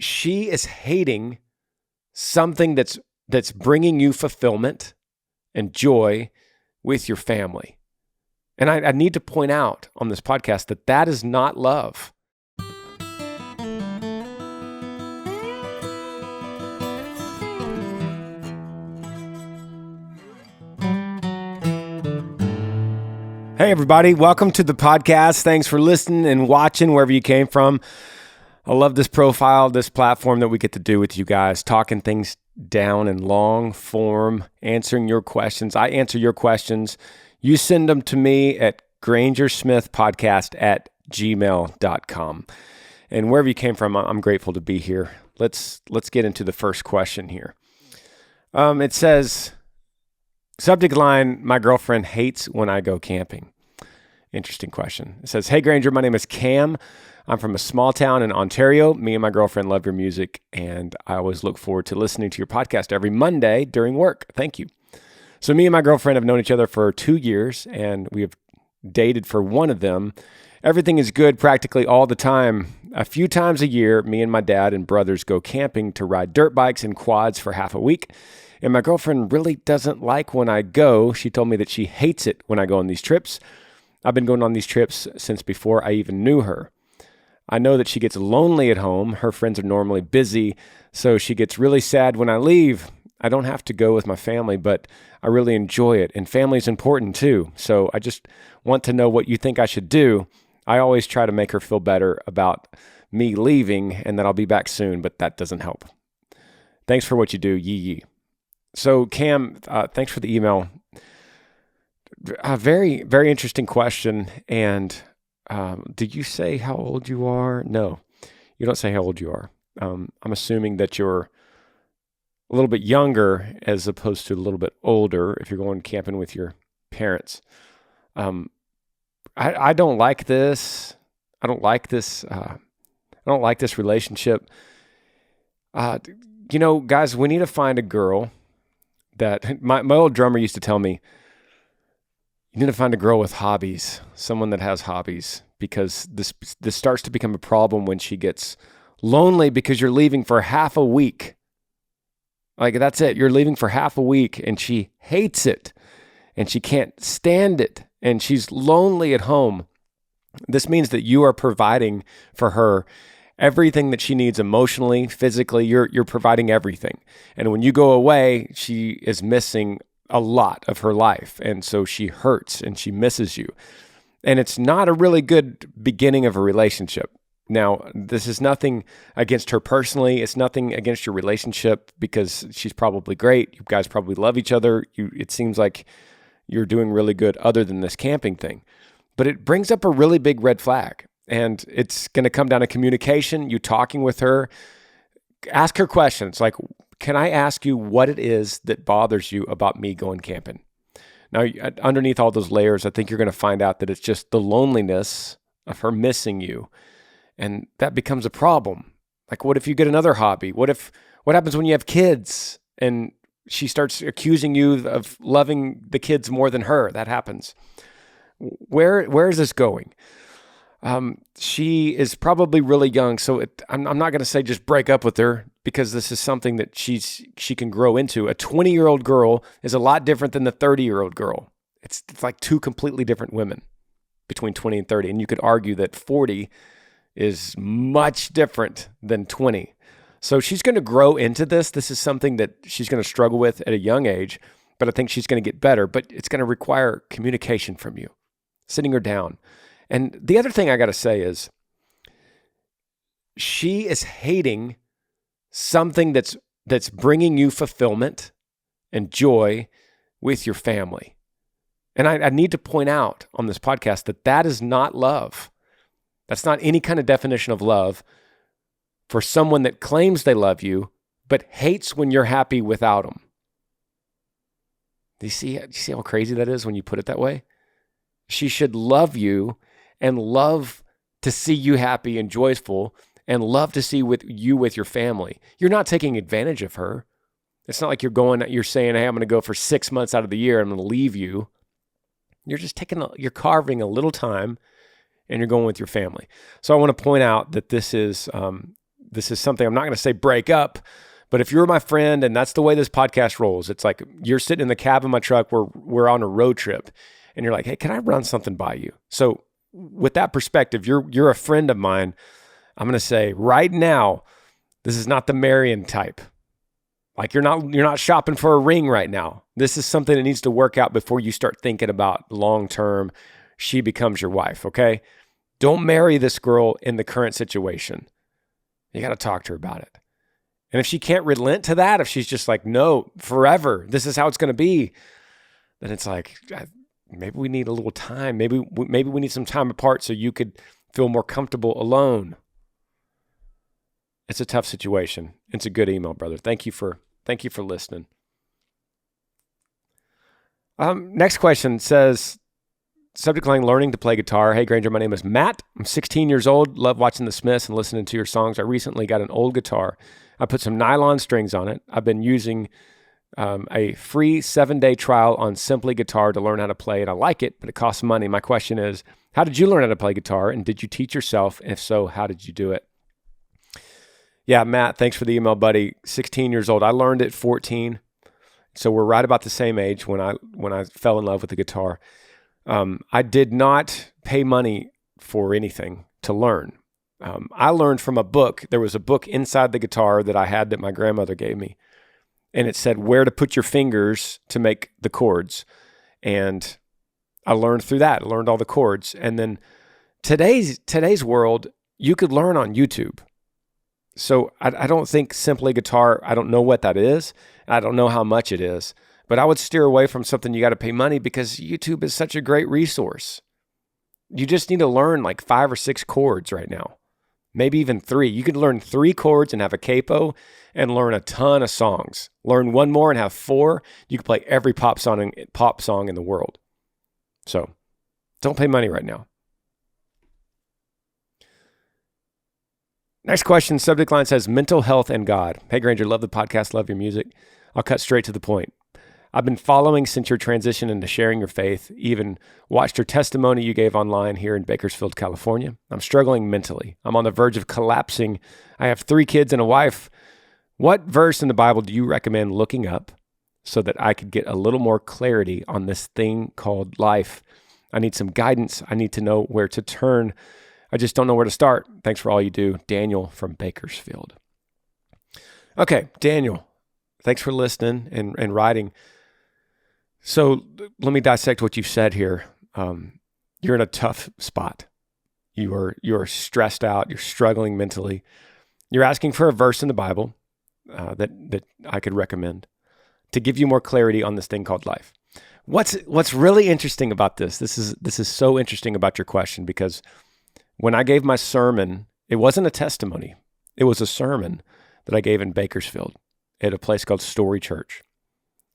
she is hating something that's bringing you fulfillment and joy with your family. And I need to point out on this podcast that is not love. Hey, everybody. Welcome to the podcast. Thanks for listening and watching wherever you came from. I love this profile, this platform that we get to do with you guys, talking things down in long form, answering your questions. I answer your questions. You send them to me at Granger Smith Podcast at gmail.com. And wherever you came from, I'm grateful to be here. Let's get into the first question here. It says, subject line, my girlfriend hates when I go camping. Interesting question. It says, hey Granger, my name is Cam. I'm from a small town in Ontario. Me and my girlfriend love your music, and I always look forward to listening to your podcast every Monday during work. Thank you. So me and my girlfriend have known each other for 2 years, and we have dated for one of them. Everything is good practically all the time. A few times a year, me and my dad and brothers go camping to ride dirt bikes and quads for half a week. And my girlfriend really doesn't like when I go. She told me that she hates it when I go on these trips. I've been going on these trips since before I even knew her. I know that she gets lonely at home. Her friends are normally busy, so she gets really sad when I leave. I don't have to go with my family, but I really enjoy it, and family is important too. So I just want to know what you think I should do. I always try to make her feel better about me leaving and that I'll be back soon, but that doesn't help. Thanks for what you do, yee. So Cam, thanks for the email. A very, very interesting question, and did you say how old you are? No, you don't say how old you are. I'm assuming that you're a little bit younger as opposed to a little bit older if you're going camping with your parents. I don't like this. I don't like this. I don't like this relationship. Guys, we need to find a girl that my old drummer used to tell me, you need to find a girl with hobbies, someone that has hobbies, because this starts to become a problem when she gets lonely because you're leaving for half a week. Like, that's it. You're leaving for half a week and she hates it and she can't stand it and she's lonely at home. This means that you are providing for her everything that she needs emotionally, physically. You're providing everything. And when you go away, she is missing a lot of her life. And so she hurts and she misses you. And it's not a really good beginning of a relationship. Now, this is nothing against her personally. It's nothing against your relationship because she's probably great. You guys probably love each other. It seems like you're doing really good other than this camping thing. But it brings up a really big red flag. And it's going to come down to communication, you talking with her. Ask her questions like, can I ask you what it is that bothers you about me going camping? Now, underneath all those layers, I think you're going to find out that it's just the loneliness of her missing you. And that becomes a problem. Like, what if you get another hobby? What happens when you have kids and she starts accusing you of loving the kids more than her? That happens. Where is this going? She is probably really young, so I'm not going to say just break up with her because this is something that she can grow into. A 20-year-old girl is a lot different than the 30-year-old girl. It's like two completely different women between 20 and 30, and you could argue that 40 is much different than 20. So she's going to grow into this. This is something that she's going to struggle with at a young age, but I think she's going to get better. But it's going to require communication from you, sitting her down. And the other thing I got to say is she is hating something that's bringing you fulfillment and joy with your family. And I need to point out on this podcast that is not love. That's not any kind of definition of love for someone that claims they love you, but hates when you're happy without them. Do you see how crazy that is when you put it that way? She should love you and love to see you happy and joyful and love to see with your family. You're not taking advantage of her. It's not like you're saying, hey, I'm going to go for 6 months out of the year. I'm going to leave you. You're just you're carving a little time and you're going with your family. So I want to point out that this is this is something I'm not going to say break up, but if you're my friend and that's the way this podcast rolls, it's like you're sitting in the cab of my truck, we're on a road trip, and you're like, hey, can I run something by you? So with that perspective, you're a friend of mine. I'm going to say right now, this is not the Marion type. Like you're not shopping for a ring right now. This is something that needs to work out before you start thinking about long-term, she becomes your wife, okay? Don't marry this girl in the current situation. You got to talk to her about it. And if she can't relent to that, if she's just like, no, forever, this is how it's going to be, then it's like, maybe we need a little time. Maybe we need some time apart so you could feel more comfortable alone. It's a tough situation. It's a good email, brother. Thank you for listening. Next question says, subject line, learning to play guitar. Hey, Granger, my name is Matt. I'm 16 years old. Love watching the Smiths and listening to your songs. I recently got an old guitar. I put some nylon strings on it. I've been using a free 7-day trial on Simply Guitar to learn how to play, and I like it, but it costs money. My question is, how did you learn how to play guitar, and did you teach yourself? And if so, how did you do it? Yeah, Matt, thanks for the email, buddy. 16 years old. I learned at 14. So we're right about the same age when I fell in love with the guitar. I did not pay money for anything to learn. I learned from a book. There was a book inside the guitar that I had that my grandmother gave me. And it said where to put your fingers to make the chords. And I learned through that. I learned all the chords. And then today's world, you could learn on YouTube. So I don't think Simply Guitar, I don't know what that is. I don't know how much it is, but I would steer away from something you got to pay money because YouTube is such a great resource. You just need to learn like 5 or 6 chords right now, maybe even 3. You could learn 3 chords and have a capo and learn a ton of songs. Learn 1 more and have 4. You can play every pop song in the world. So don't pay money right now. Next question, subject line says, mental health and God. Hey, Granger, love the podcast, love your music. I'll cut straight to the point. I've been following since your transition into sharing your faith, even watched your testimony you gave online here in Bakersfield, California. I'm struggling mentally. I'm on the verge of collapsing. I have 3 kids and a wife. What verse in the Bible do you recommend looking up so that I could get a little more clarity on this thing called life? I need some guidance. I need to know where to turn. I just don't know where to start. Thanks for all you do. Daniel from Bakersfield. Okay, Daniel, thanks for listening and writing. So let me dissect what you've said here. You're in a tough spot. You are stressed out. You're struggling mentally. You're asking for a verse in the Bible that I could recommend to give you more clarity on this thing called life. What's really interesting about this is so interesting about your question, because when I gave my sermon, it wasn't a testimony. It was a sermon that I gave in Bakersfield at a place called Story Church.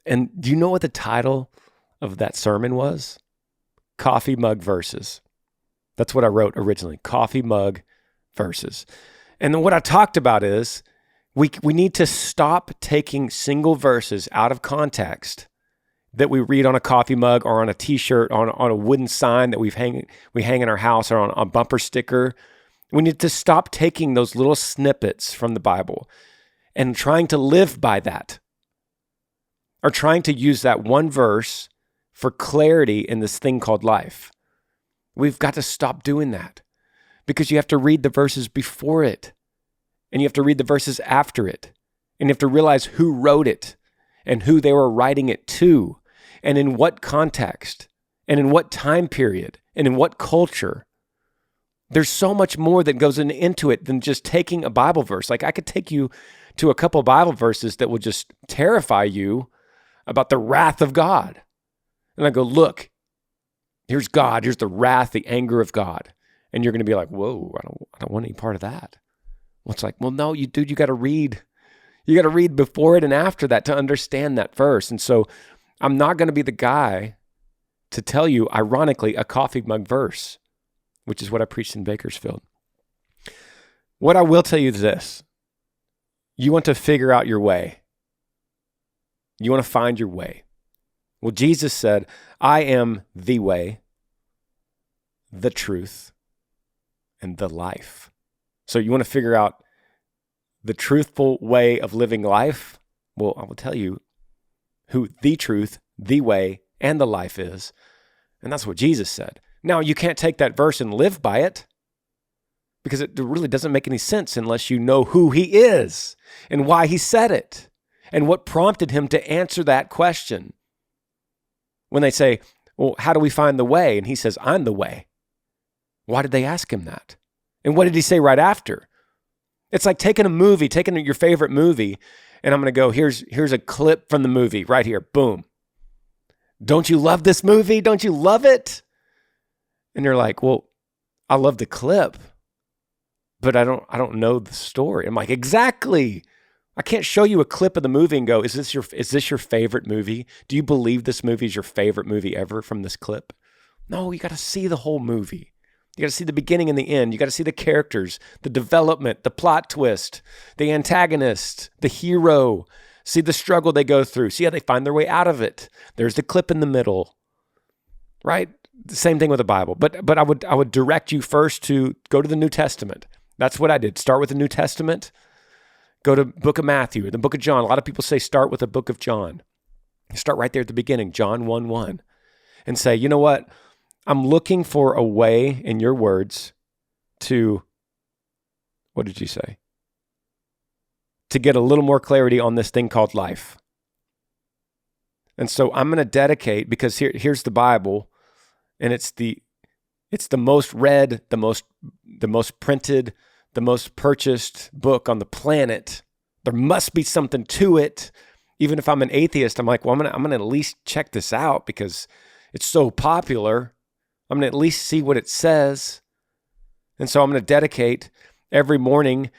And do you know what the title of that sermon was? Coffee Mug Verses. That's what I wrote originally, Coffee Mug Verses. And then what I talked about is we need to stop taking single verses out of context that we read on a coffee mug or on a t-shirt, on a wooden sign that we hang in our house, or on a bumper sticker. We need to stop taking those little snippets from the Bible and trying to live by that, or trying to use that one verse for clarity in this thing called life. We've got to stop doing that, because you have to read the verses before it, and you have to read the verses after it, and you have to realize who wrote it and who they were writing it to, and in what context, and in what time period, and in what culture. There's so much more that goes into it than just taking a Bible verse. Like, I could take you to a couple Bible verses that will just terrify you about the wrath of God. And I go, look, here's God, here's the wrath, the anger of God. And you're going to be like, whoa, I don't want any part of that. Well, it's like, well, no, you got to read. You got to read before it and after that to understand that verse. And so I'm not going to be the guy to tell you, ironically, a coffee mug verse, which is what I preached in Bakersfield. What I will tell you is this. You want to figure out your way. You want to find your way. Well, Jesus said, I am the way, the truth, and the life. So you want to figure out the truthful way of living life? Well, I will tell you who the truth, the way, and the life is. And that's what Jesus said. Now, you can't take that verse and live by it because it really doesn't make any sense unless you know who he is and why he said it and what prompted him to answer that question. When they say, well, how do we find the way? And he says, I'm the way. Why did they ask him that? And what did he say right after? It's like taking your favorite movie, and I'm going to go, here's a clip from the movie right here. Boom. Don't you love this movie? Don't you love it? And you're like, well, I love the clip, but I don't know the story. I'm like, exactly. I can't show you a clip of the movie and go, is this your favorite movie? Do you believe this movie is your favorite movie ever from this clip? No, you got to see the whole movie. You got to see the beginning and the end. You got to see the characters, the development, the plot twist, the antagonist, the hero. See the struggle they go through. See how they find their way out of it. There's the clip in the middle, right? The same thing with the Bible. But I would direct you first to go to the New Testament. That's what I did. Start with the New Testament. Go to book of Matthew, the book of John. A lot of people say start with the book of John. Start right there at the beginning, John 1:1, and say, you know what? I'm looking for a way, in your words, to, what did you say? To get a little more clarity on this thing called life. And so I'm going to dedicate, because here's the Bible, and it's the most read, the most printed, the most purchased book on the planet. There must be something to it. Even if I'm an atheist, I'm like, well, I'm gonna at least check this out because it's so popular. I'm gonna at least see what it says. And so I'm gonna dedicate every morning,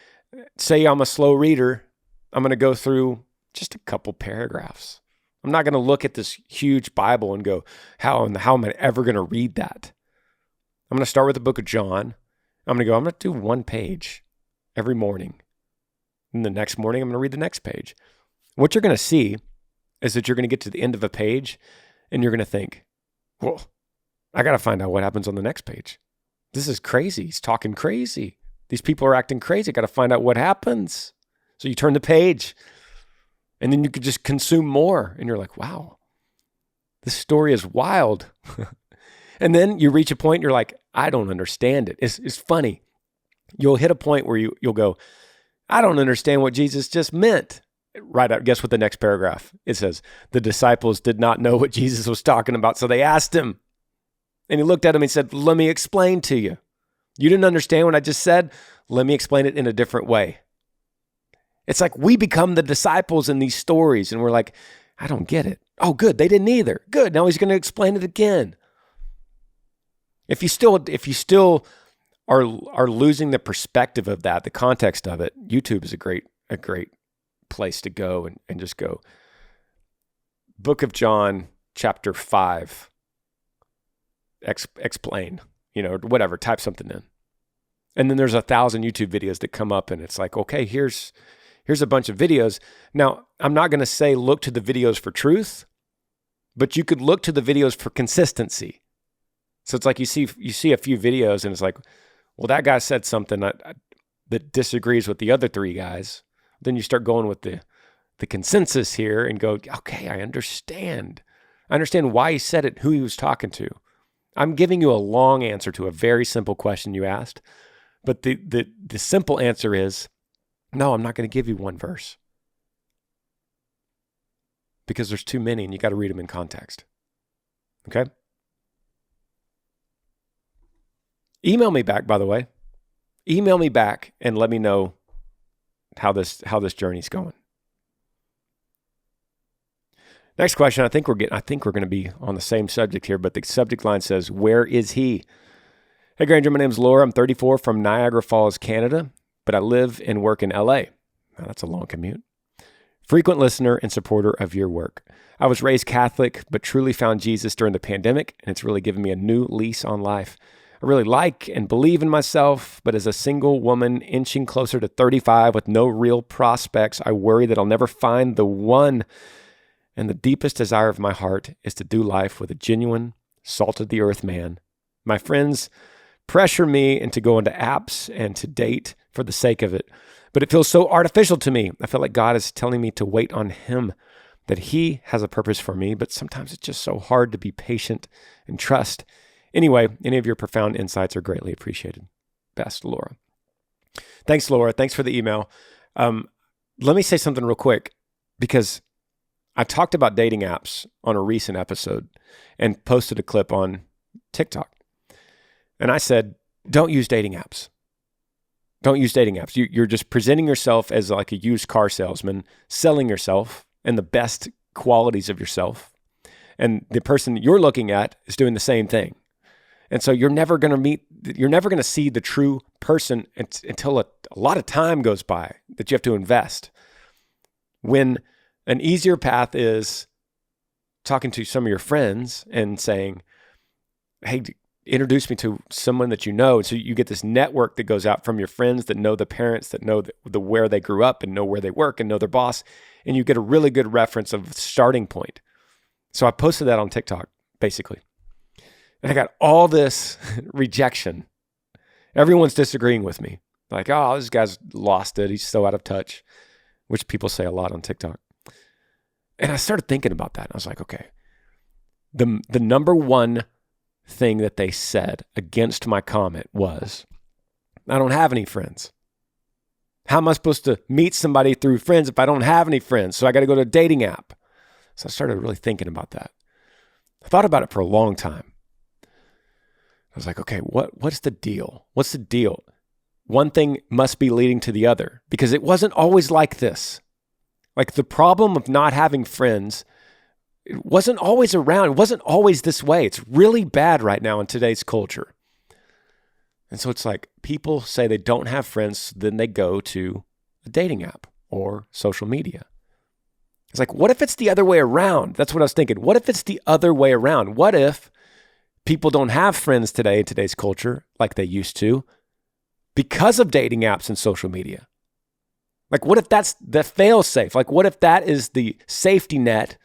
say I'm a slow reader, I'm gonna go through just a couple paragraphs. I'm not gonna look at this huge Bible and go, how am I ever gonna read that? I'm gonna start with the book of John. I'm going to do one page every morning. And the next morning, I'm going to read the next page. What you're going to see is that you're going to get to the end of a page and you're going to think, well, I got to find out what happens on the next page. This is crazy. He's talking crazy. These people are acting crazy. I got to find out what happens. So you turn the page and then you could just consume more. And you're like, wow, this story is wild. And then you reach a point and you're like, I don't understand it. It's funny. You'll hit a point where you'll go, I don't understand what Jesus just meant. Right out, guess what the next paragraph? It says, the disciples did not know what Jesus was talking about, so they asked him. And he looked at him and said, let me explain to you. You didn't understand what I just said? Let me explain it in a different way. It's like we become the disciples in these stories and we're like, I don't get it. Oh, good. They didn't either. Good. Now he's going to explain it again. If you still are losing the perspective of that, the context of it, YouTube is a great place to go and just go. Book of John, chapter 5. Explain, whatever, type something in. And then there's 1,000 YouTube videos that come up and it's like, okay, here's a bunch of videos. Now, I'm not going to say look to the videos for truth, but you could look to the videos for consistency. So it's like you see a few videos and it's like, well, that guy said something that disagrees with the other three guys. Then you start going with the consensus here and go, okay, I understand. I understand why he said it, who he was talking to. I'm giving you a long answer to a very simple question you asked. But the simple answer is, no, I'm not going to give you one verse. Because there's too many and you got to read them in context. Okay? Email me back, by the way. Email me back and let me know how this journey's going. Next question. I think we're going to be on the same subject here, but the subject line says, "Where is he?" Hey Granger, my name's Laura. I'm 34 from Niagara Falls, Canada, but I live and work in LA. Now, that's a long commute. Frequent listener and supporter of your work. I was raised Catholic, but truly found Jesus during the pandemic, and it's really given me a new lease on life. I really like and believe in myself, but as a single woman inching closer to 35 with no real prospects, I worry that I'll never find the one. And the deepest desire of my heart is to do life with a genuine, salt-of-the-earth man. My friends pressure me into going to apps and to date for the sake of it. But it feels so artificial to me. I feel like God is telling me to wait on him, that he has a purpose for me, but sometimes it's just so hard to be patient and trust. Anyway, any of your profound insights are greatly appreciated. Best, Laura. Thanks, Laura. Thanks for the email. Let me say something real quick, because I talked about dating apps on a recent episode and posted a clip on TikTok. And I said, don't use dating apps. Don't use dating apps. You're just presenting yourself as like a used car salesman, selling yourself and the best qualities of yourself. And the person you're looking at is doing the same thing. And so you're never going to see the true person until a lot of time goes by that you have to invest. When an easier path is talking to some of your friends and saying, hey, introduce me to someone that you know. So you get this network that goes out from your friends that know the parents, that know where they grew up and know where they work and know their boss. And you get a really good reference of starting point. So I posted that on TikTok, basically. And I got all this rejection. Everyone's disagreeing with me. Like, oh, this guy's lost it. He's so out of touch, which people say a lot on TikTok. And I started thinking about that. I was like, okay, the number one thing that they said against my comment was, I don't have any friends. How am I supposed to meet somebody through friends if I don't have any friends? So I got to go to a dating app. So I started really thinking about that. I thought about it for a long time. I was like, okay, what's the deal? What's the deal? One thing must be leading to the other, because it wasn't always like this. Like the problem of not having friends, it wasn't always around. It wasn't always this way. It's really bad right now in today's culture. And so it's like people say they don't have friends, then they go to a dating app or social media. It's like, what if it's the other way around? That's what I was thinking. What if it's the other way around? What if people don't have friends today in today's culture like they used to because of dating apps and social media? Like, what if that's the fail safe? Like, what if that is the safety net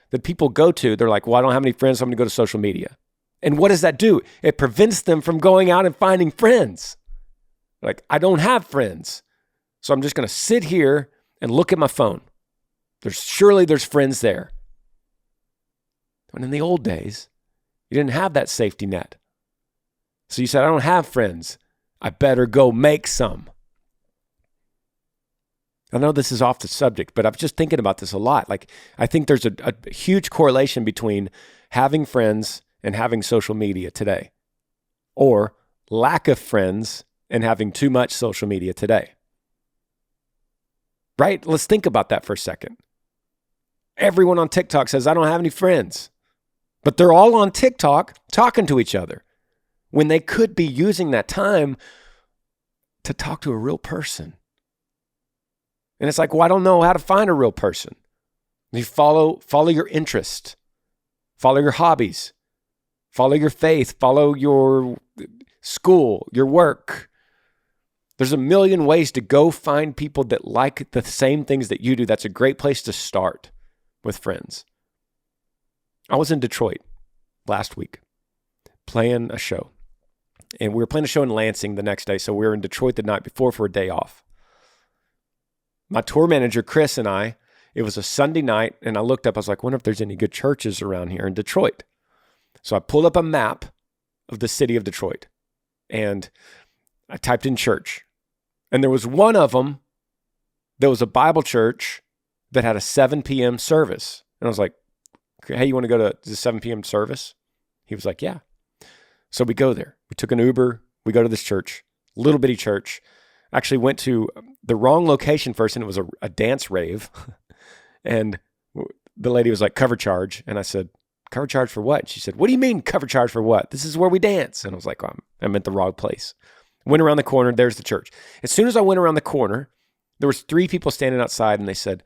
that people go to? They're like, well, I don't have any friends, so I'm going to go to social media. And what does that do? It prevents them from going out and finding friends. Like, I don't have friends, so I'm just going to sit here and look at my phone. Surely there's friends there. But in the old days, you didn't have that safety net. So you said, I don't have friends. I better go make some. I know this is off the subject, but I'm just thinking about this a lot. Like, I think there's a huge correlation between having friends and having social media today, or lack of friends and having too much social media today. Right? Let's think about that for a second. Everyone on TikTok says, I don't have any friends, but they're all on TikTok talking to each other when they could be using that time to talk to a real person. And it's like, well, I don't know how to find a real person. You follow your interest, follow your hobbies, follow your faith, follow your school, your work. There's a million ways to go find people that like the same things that you do. That's a great place to start with friends. I was in Detroit last week playing a show. And we were playing a show in Lansing the next day. So we were in Detroit the night before for a day off. My tour manager, Chris, and I, it was a Sunday night, and I looked up, I was like, I wonder if there's any good churches around here in Detroit. So I pulled up a map of the city of Detroit, and I typed in church. And there was one of them, there was a Bible church that had a 7 p.m. service. And I was like, hey, you want to go to the 7 p.m. service? He was like, yeah. So we go there. We took an Uber. We go to this church, little bitty church. Actually went to the wrong location first, and it was a dance rave. And the lady was like, cover charge. And I said, cover charge for what? She said, what do you mean cover charge for what? This is where we dance. And I was like, oh, I'm at the wrong place. Went around the corner. There's the church. As soon as I went around the corner, there was 3 people standing outside, and they said,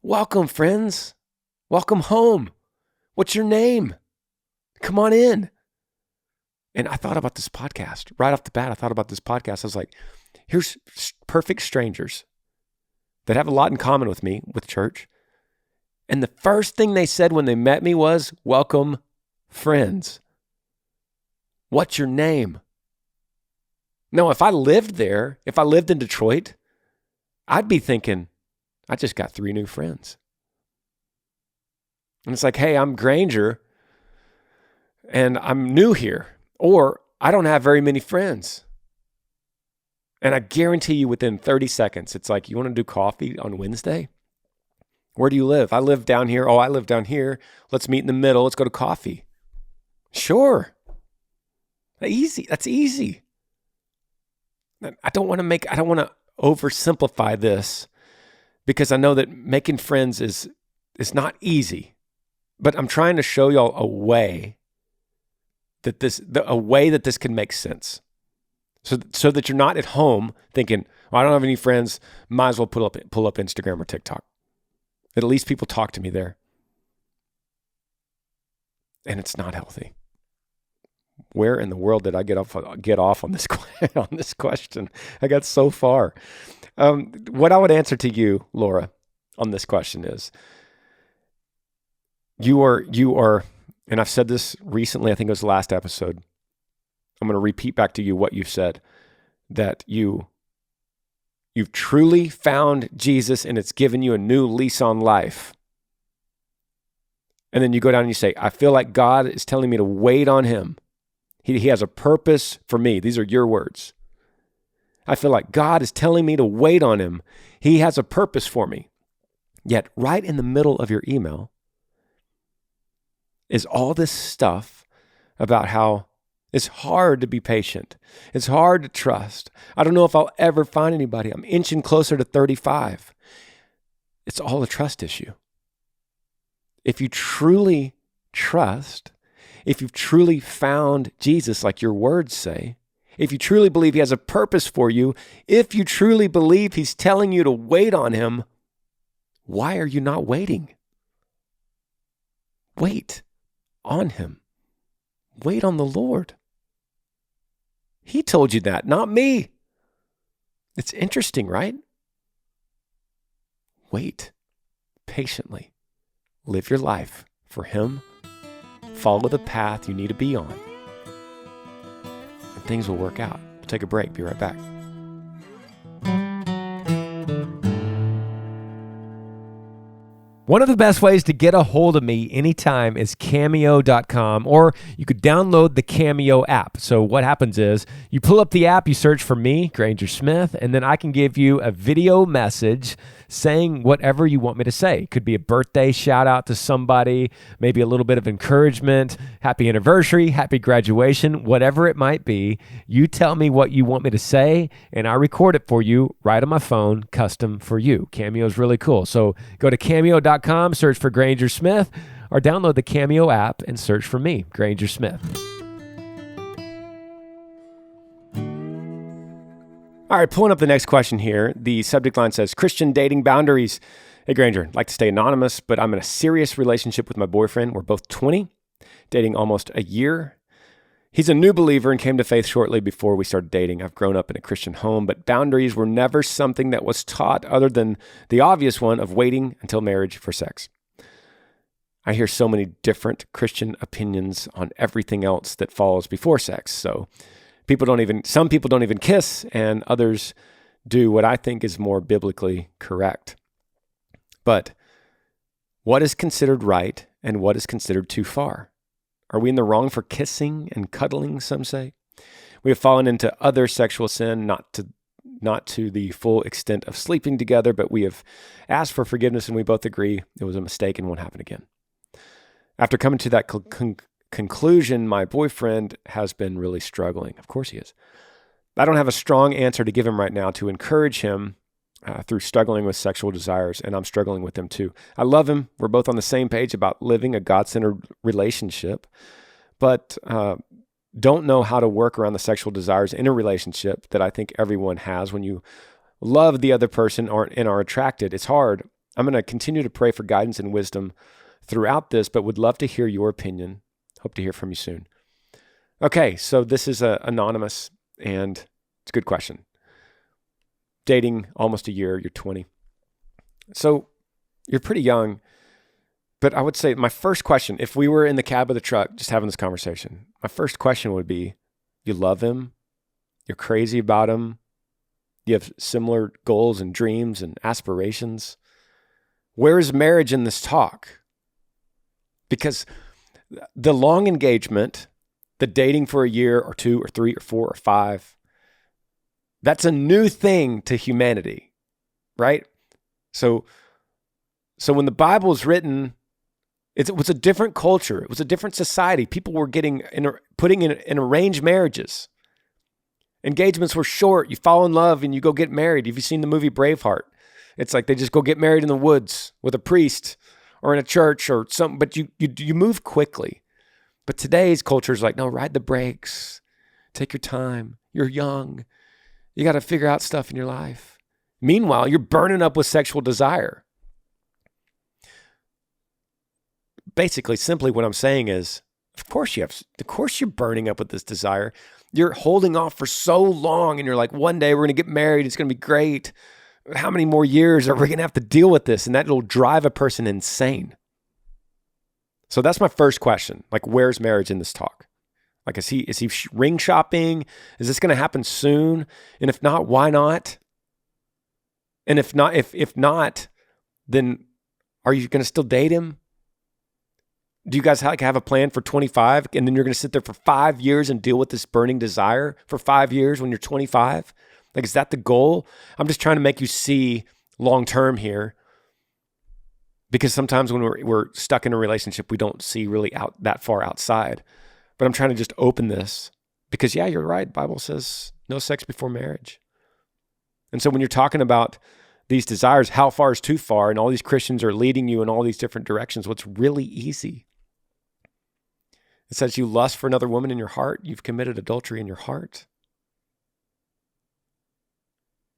welcome, friends. Welcome home. What's your name? Come on in. And I thought about this podcast. Right off the bat, I thought about this podcast. I was like, here's perfect strangers that have a lot in common with me, with church. And the first thing they said when they met me was, welcome, friends. What's your name? No, if I lived there, if I lived in Detroit, I'd be thinking, I just got 3 new friends. And it's like, hey, I'm Granger and I'm new here, or I don't have very many friends. And I guarantee you within 30 seconds, it's like, you want to do coffee on Wednesday? Where do you live? I live down here. Oh, I live down here. Let's meet in the middle. Let's go to coffee. Sure. Easy. That's easy. I don't want to oversimplify this because I know that making friends is not easy, but I'm trying to show y'all a way that this can make sense. So that you're not at home thinking, well, I don't have any friends, might as well pull up Instagram or TikTok. At least people talk to me there. And it's not healthy. Where in the world did I get off on this on this question? I got so far. What I would answer to you, Laura, on this question is, you are, and I've said this recently, I think it was the last episode. I'm going to repeat back to you what you said, that you've truly found Jesus and it's given you a new lease on life. And then you go down and you say, I feel like God is telling me to wait on him. He has a purpose for me. These are your words. I feel like God is telling me to wait on him. He has a purpose for me. Yet right in the middle of your email is all this stuff about how it's hard to be patient. It's hard to trust. I don't know if I'll ever find anybody. I'm inching closer to 35. It's all a trust issue. If you truly trust, if you've truly found Jesus like your words say, if you truly believe he has a purpose for you, if you truly believe he's telling you to wait on him, why are you not waiting? Wait on him. Wait on the Lord. He told you that, not me. It's interesting, right? Wait patiently. Live your life for him. Follow the path you need to be on. And things will work out. We'll take a break. Be right back. One of the best ways to get a hold of me anytime is cameo.com, or you could download the Cameo app. So what happens is you pull up the app, you search for me, Granger Smith, and then I can give you a video message saying whatever you want me to say. It could be a birthday shout out to somebody, maybe a little bit of encouragement, happy anniversary, happy graduation, whatever it might be. You tell me what you want me to say, and I record it for you right on my phone, custom for you. Cameo is really cool. So go to cameo.com, search for Granger Smith, or download the Cameo app and search for me, Granger Smith. All right, pulling up the next question here. The subject line says, Christian dating boundaries. Hey, Granger, I'd like to stay anonymous, but I'm in a serious relationship with my boyfriend. We're both 20, dating almost a year. He's a new believer and came to faith shortly before we started dating. I've grown up in a Christian home, but boundaries were never something that was taught other than the obvious one of waiting until marriage for sex. I hear so many different Christian opinions on everything else that falls before sex. So some people don't even kiss, and others do what I think is more biblically correct. But what is considered right and what is considered too far? Are we in the wrong for kissing and cuddling, some say? We have fallen into other sexual sin, not to the full extent of sleeping together, but we have asked for forgiveness and we both agree it was a mistake and won't happen again. After coming to that conclusion, my boyfriend has been really struggling. Of course he is. I don't have a strong answer to give him right now to encourage him through struggling with sexual desires, and I'm struggling with them too. I love him. We're both on the same page about living a God-centered relationship, but don't know how to work around the sexual desires in a relationship that I think everyone has when you love the other person and are attracted. It's hard. I'm going to continue to pray for guidance and wisdom throughout this, but would love to hear your opinion. Hope to hear from you soon. Okay, so this is anonymous, and it's a good question. Dating almost a year, you're 20. So you're pretty young, but I would say my first question, if we were in the cab of the truck just having this conversation, my first question would be, you love him You're crazy about them. You have similar goals and dreams and aspirations. Where is marriage in this talk? Because the long engagement, the dating for a year or 2 or 3 or 4 or 5, that's a new thing to humanity, right? So when the Bible was written, it was a different culture. It was a different society. People were putting in arranged marriages. Engagements were short. You fall in love and you go get married. Have you seen the movie Braveheart? It's like they just go get married in the woods with a priest or in a church or something, but you move quickly. But today's culture is like, no, ride the brakes. Take your time. You're young. You got to figure out stuff in your life. Meanwhile, you're burning up with sexual desire. Basically, simply what I'm saying is, of course you're burning up with this desire. You're holding off for so long and you're like, one day we're going to get married. It's going to be great. How many more years are we going to have to deal with this? And that will drive a person insane. So that's my first question. Like, where's marriage in this talk? Like, is he ring shopping? Is this going to happen soon? And if not, why not? And if not, then are you going to still date him? Do you guys have a plan for 25 and then you're going to sit there for 5 years and deal with this burning desire for 5 years when you're 25? Like, is that the goal? I'm just trying to make you see long-term here, because sometimes when we're stuck in a relationship, we don't see really out that far outside. But I'm trying to just open this because, yeah, you're right. The Bible says no sex before marriage. And so when you're talking about these desires, how far is too far? And all these Christians are leading you in all these different directions. What's really easy? It says you lust for another woman in your heart. You've committed adultery in your heart.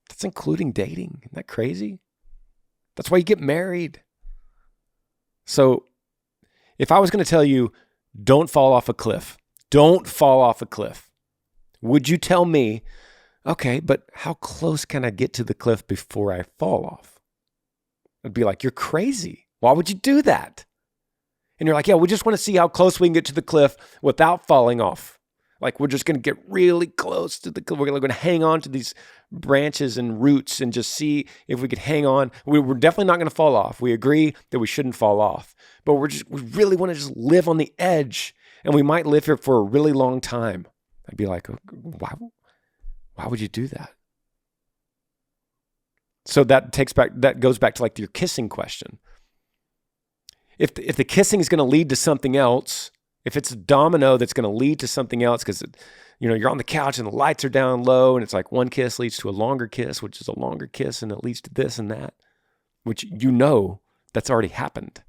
That's including dating. Isn't that crazy? That's why you get married. So if I was going to tell you, don't fall off a cliff, would you tell me, okay, but how close can I get to the cliff before I fall off? I'd be like, you're crazy. Why would you do that? And you're like, yeah, we just want to see how close we can get to the cliff without falling off. Like, we're just going to get really close to the cliff. We're going to hang on to these branches and roots and just see if we could hang on. We're definitely not going to fall off. We agree that we shouldn't fall off. But we really want to just live on the edge. And we might live here for a really long time. I'd be like, why would you do that? So that goes back to like your kissing question. If the kissing is going to lead to something else, if it's a domino that's going to lead to something else, because you're on the couch and the lights are down low and it's like one kiss leads to a longer kiss, which is a longer kiss, and it leads to this and that, which that's already happened.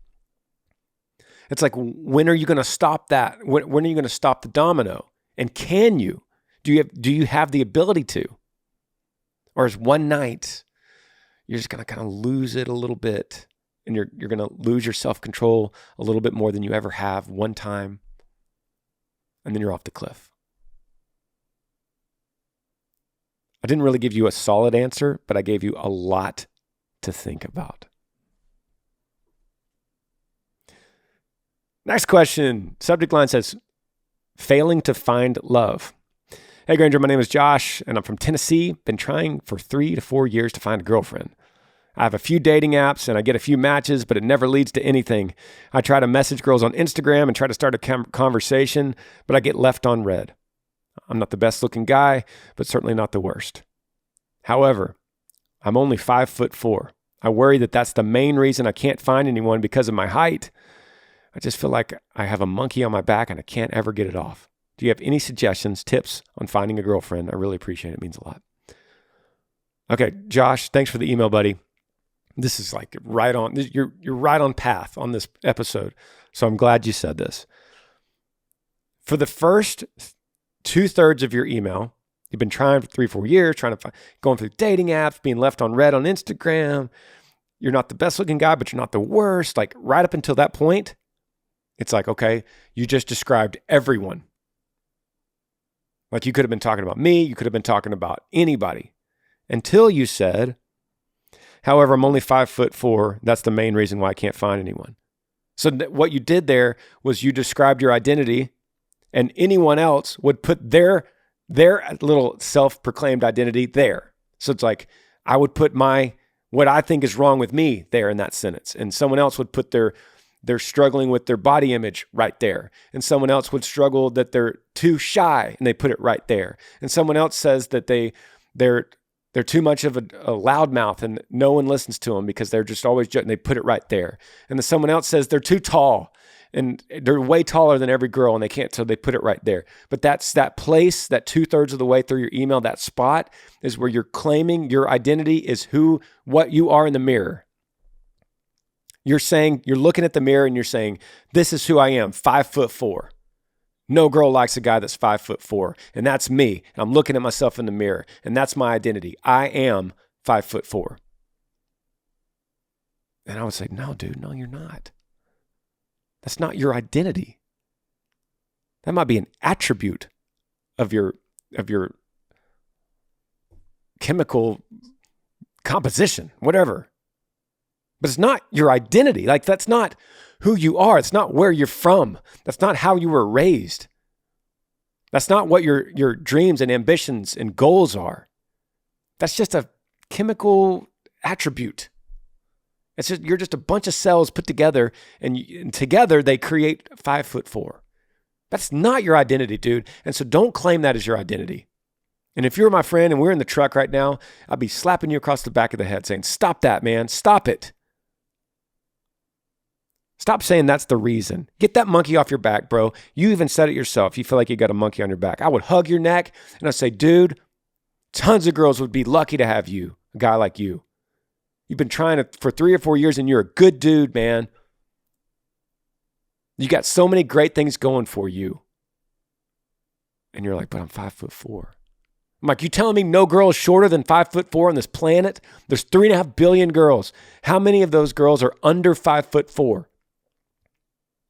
It's like, when are you going to stop that? When are you going to stop the domino? And can you? Do you have the ability to? Or is one night you're just going to kind of lose it a little bit, and you're going to lose your self-control a little bit more than you ever have one time, and then you're off the cliff? I didn't really give you a solid answer, but I gave you a lot to think about. Next question. Subject line says, failing to find love. Hey, Granger, my name is Josh, and I'm from Tennessee. Been trying for 3 to 4 years to find a girlfriend. I have a few dating apps, and I get a few matches, but it never leads to anything. I try to message girls on Instagram and try to start a conversation, but I get left on red. I'm not the best looking guy, but certainly not the worst. However, I'm only 5'4". I worry that that's the main reason I can't find anyone, because of my height. I just feel like I have a monkey on my back and I can't ever get it off. Do you have any suggestions, tips on finding a girlfriend? I really appreciate it. It means a lot. Okay, Josh, thanks for the email, buddy. This is like right on. You're right on path on this episode. So I'm glad you said this. For the first 2/3 of your email, you've been trying for 3-4 years, going through dating apps, being left on red on Instagram. You're not the best looking guy, but you're not the worst. Like, right up until that point, it's like, okay, you just described everyone. Like, you could have been talking about me. You could have been talking about anybody, until you said, however, I'm only 5'4". That's the main reason why I can't find anyone. So what you did there was you described your identity, and anyone else would put their their little self-proclaimed identity there. So it's like I would put what I think is wrong with me there in that sentence. And someone else would put they're struggling with their body image right there. And someone else would struggle that they're too shy and they put it right there. And someone else says that they're too much of a loudmouth and no one listens to them because they're just always judging. They put it right there. And then someone else says they're too tall and they're way taller than every girl and they can't, so they put it right there. But that's that place, that 2/3 of the way through your email, that spot is where you're claiming your identity is what you are in the mirror. You're looking at the mirror and you're saying, this is who I am, 5'4". No girl likes a guy that's 5'4", and that's me. I'm looking at myself in the mirror, and that's my identity. I am 5'4". And I would say, no, dude, no, you're not. That's not your identity. That might be an attribute of your chemical composition, whatever. But it's not your identity. Like, that's not who you are. It's not where you're from. That's not how you were raised. That's not what your dreams and ambitions and goals are. That's just a chemical attribute. You're just a bunch of cells put together, and together they create 5'4". That's not your identity, dude. And so don't claim that as your identity. And if you're my friend and we're in the truck right now, I'd be slapping you across the back of the head saying, stop that, man. Stop it. Stop saying that's the reason. Get that monkey off your back, bro. You even said it yourself. You feel like you got a monkey on your back. I would hug your neck and I'd say, dude, tons of girls would be lucky to have you, a guy like you. You've been trying for 3 or 4 years and you're a good dude, man. You got so many great things going for you. And you're like, but I'm 5'4". I'm like, you telling me no girl is shorter than 5'4" on this planet? There's 3.5 billion girls. How many of those girls are under 5'4"?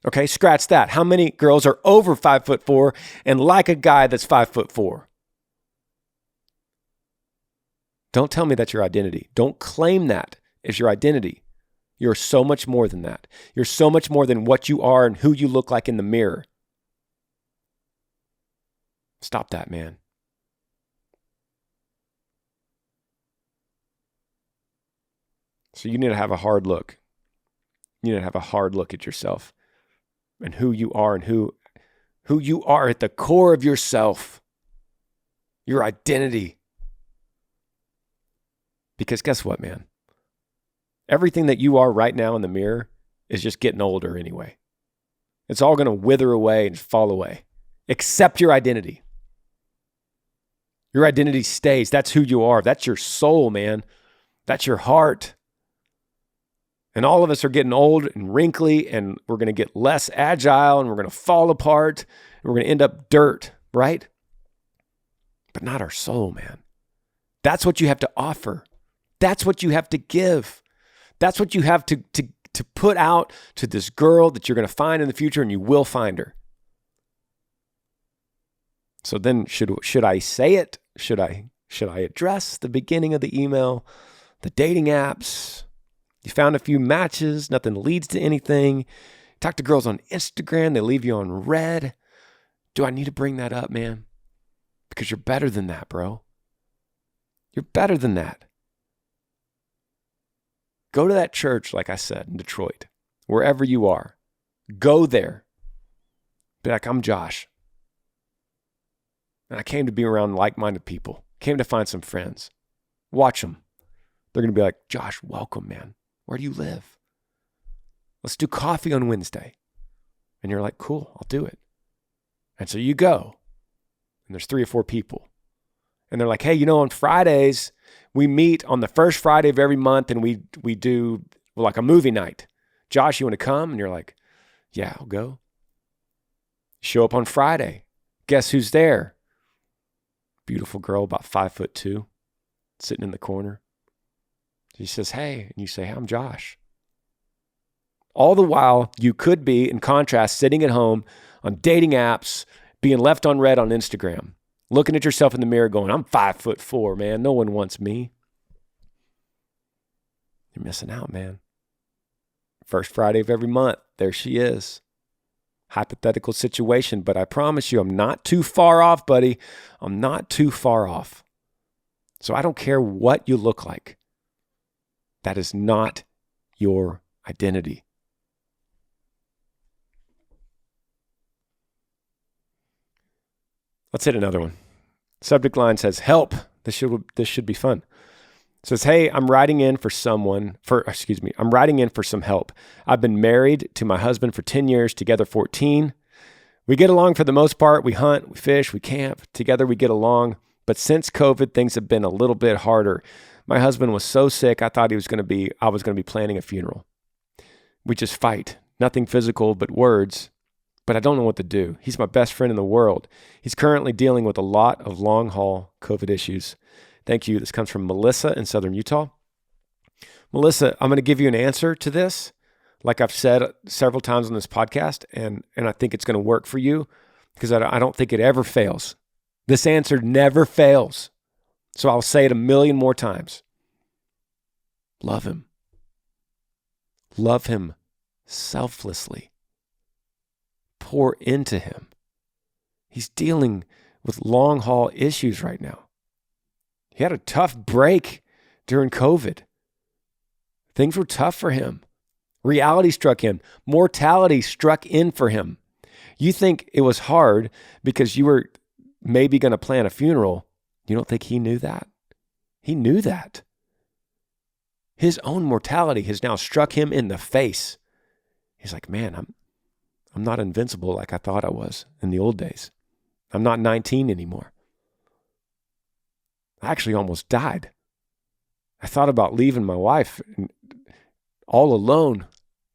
Okay, scratch that. How many girls are over 5'4" and like a guy that's 5'4"? Don't tell me that's your identity. Don't claim that as your identity. You're so much more than that. You're so much more than what you are and who you look like in the mirror. Stop that, man. So you need to have a hard look. You need to have a hard look at yourself and who you are and who you are at the core of yourself, your identity. Because guess what, man? Everything that you are right now in the mirror is just getting older anyway. It's all going to wither away and fall away, except your identity. Your identity stays. That's who you are. That's your soul, man. That's your heart. And all of us are getting old and wrinkly, and we're going to get less agile, and we're going to fall apart, and we're going to end up dirt, right? But not our soul, man. That's what you have to offer. That's what you have to give. That's what you have to put out to this girl that you're going to find in the future, and you will find her. So then should I say it? Should I address the beginning of the email, the dating apps? You found a few matches, nothing leads to anything. Talk to girls on Instagram, they leave you on red. Do I need to bring that up, man? Because you're better than that, bro. You're better than that. Go to that church, like I said, in Detroit, wherever you are. Go there. Be like, I'm Josh. And I came to be around like-minded people. Came to find some friends. Watch them. They're going to be like, Josh, welcome, man. Where do you live? Let's do coffee on Wednesday. And you're like, cool, I'll do it. And so you go. And there's 3 or 4 people. And they're like, hey, on Fridays, we meet on the first Friday of every month and we do like a movie night. Josh, you want to come? And you're like, yeah, I'll go. Show up on Friday. Guess who's there? Beautiful girl, about 5'2", sitting in the corner. She says, hey, and you say, hey, I'm Josh. All the while, you could be, in contrast, sitting at home on dating apps, being left on red on Instagram, looking at yourself in the mirror going, I'm 5'4", man. No one wants me. You're missing out, man. First Friday of every month, there she is. hypothetical situation, but I promise you, I'm not too far off, buddy. I'm not too far off. So I don't care what you look like. That is not your identity. Let's hit another one. Subject line says, help. This should be fun. It says, hey, I'm writing in for some help. I've been married to my husband for 10 years, together 14. We get along for the most part. We hunt, we fish, we camp. Together we get along. But since COVID, things have been a little bit harder. My husband was so sick, I thought I was going to be planning a funeral. We just fight. Nothing physical but words. But I don't know what to do. He's my best friend in the world. He's currently dealing with a lot of long-haul COVID issues. Thank you. This comes from Melissa in Southern Utah. Melissa, I'm going to give you an answer to this, like I've said several times on this podcast, and I think it's going to work for you because I don't think it ever fails. This answer never fails. So I'll say it 1,000,000 more times. Love him. Love him selflessly. Pour into him. He's dealing with long-haul issues right now. He had a tough break during COVID. Things were tough for him. Reality struck him. Mortality struck in for him. You think it was hard because you were maybe going to plan a funeral. You don't think he knew that? He knew that. His own mortality has now struck him in the face. He's like, man, I'm not invincible like I thought I was in the old days. I'm not 19 anymore. I actually almost died. I thought about leaving my wife all alone,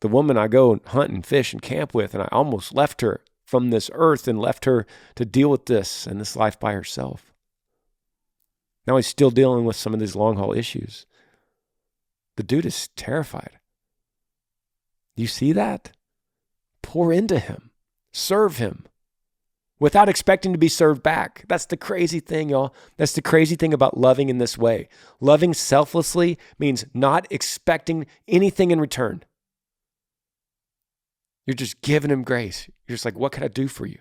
the woman I go and hunt and fish and camp with, and I almost left her from this earth and left her to deal with this and this life by herself. Now he's still dealing with some of these long-haul issues. The dude is terrified. You see that? Pour into him. Serve him. Without expecting to be served back. That's the crazy thing, y'all. That's the crazy thing about loving in this way. Loving selflessly means not expecting anything in return. You're just giving him grace. You're just like, what can I do for you?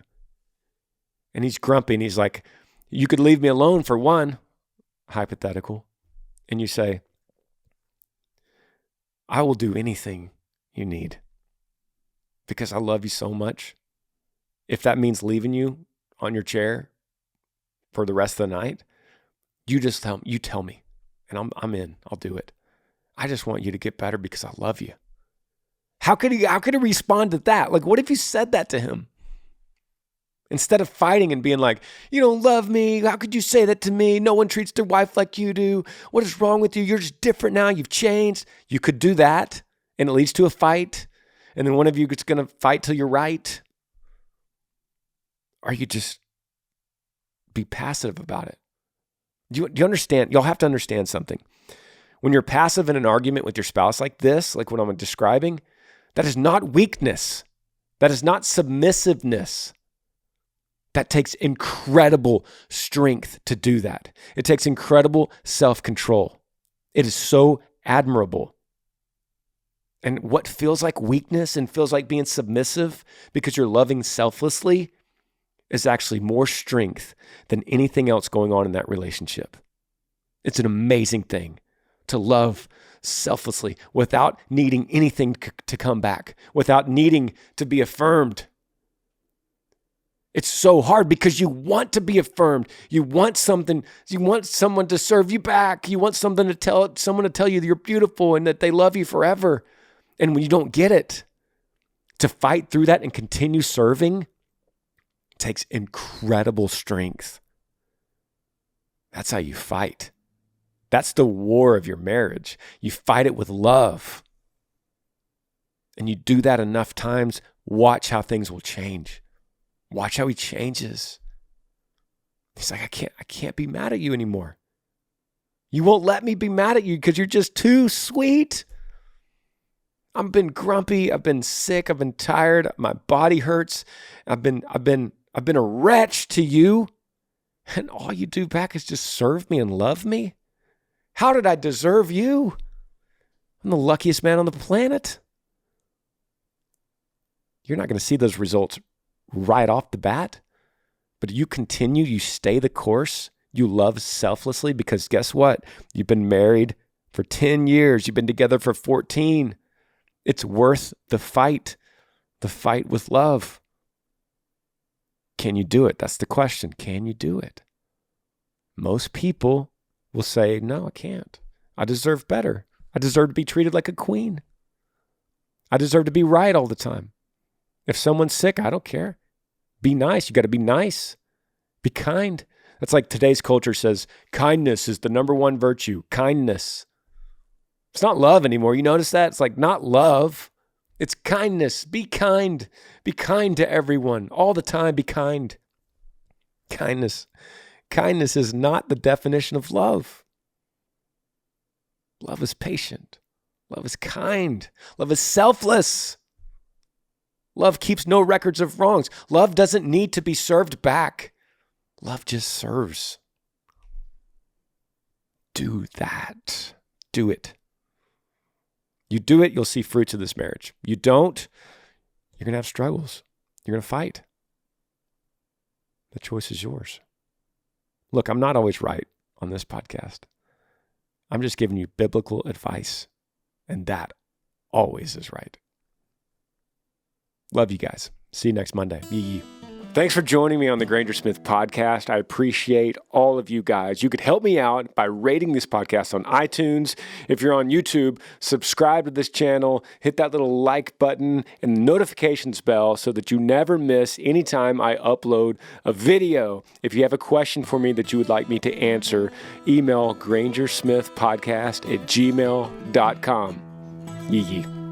And he's grumpy and he's like, you could leave me alone for one, hypothetical. And you say, I will do anything you need because I love you so much. If that means leaving you on your chair for the rest of the night, you tell me, and I'm in. I'll do it. I just want you to get better because I love you. How could he respond to that? Like, what if you said that to him? Instead of fighting and being like, you don't love me. How could you say that to me? No one treats their wife like you do. What is wrong with you? You're just different now. You've changed. You could do that, and it leads to a fight. And then one of you is going to fight till you're right. Or you just be passive about it. Do you understand? Y'all have to understand something. When you're passive in an argument with your spouse like this, like what I'm describing, that is not weakness. That is not submissiveness. That takes incredible strength to do that. It takes incredible self-control. It is so admirable. And what feels like weakness and feels like being submissive because you're loving selflessly is actually more strength than anything else going on in that relationship. It's an amazing thing to love selflessly without needing anything to come back, without needing to be affirmed. It's so hard because you want to be affirmed. You want something. You want someone to serve you back. You want someone to tell you that you're beautiful and that they love you forever. And when you don't get it, to fight through that and continue serving takes incredible strength. That's how you fight. That's the war of your marriage. You fight it with love. And you do that enough times, watch how things will change. Watch how he changes. He's like, I can't be mad at you anymore. You won't let me be mad at you because you're just too sweet. I've been grumpy. I've been sick. I've been tired. My body hurts. I've been a wretch to you. And all you do back is just serve me and love me. How did I deserve you? I'm the luckiest man on the planet. you're not going to see those results right off the bat. But you continue, you stay the course, you love selflessly, because guess what? You've been married for 10 years. You've been together for 14. It's worth the fight with love. Can you do it? That's the question. Can you do it? Most people will say, no, I can't. I deserve better. I deserve to be treated like a queen. I deserve to be right all the time. If someone's sick, I don't care. Be nice. You got to be nice. Be kind. That's like today's culture says, kindness is the number one virtue. Kindness. It's not love anymore. You notice that? It's like not love. It's kindness. Be kind. Be kind to everyone. All the time, be kind. Kindness. Kindness is not the definition of love. Love is patient. Love is kind. Love is selfless. Love keeps no records of wrongs. Love doesn't need to be served back. Love just serves. Do that. Do it. You do it, you'll see fruits of this marriage. You don't, you're going to have struggles. You're going to fight. The choice is yours. Look, I'm not always right on this podcast. I'm just giving you biblical advice, and that always is right. Love you guys. See you next Monday. Yee. Thanks for joining me on the Granger Smith Podcast. I appreciate all of you guys. You could help me out by rating this podcast on iTunes. If you're on YouTube, subscribe to this channel, hit that little like button and the notifications bell so that you never miss any time I upload a video. If you have a question for me that you would like me to answer, email grangersmithpodcast@gmail.com. Yee.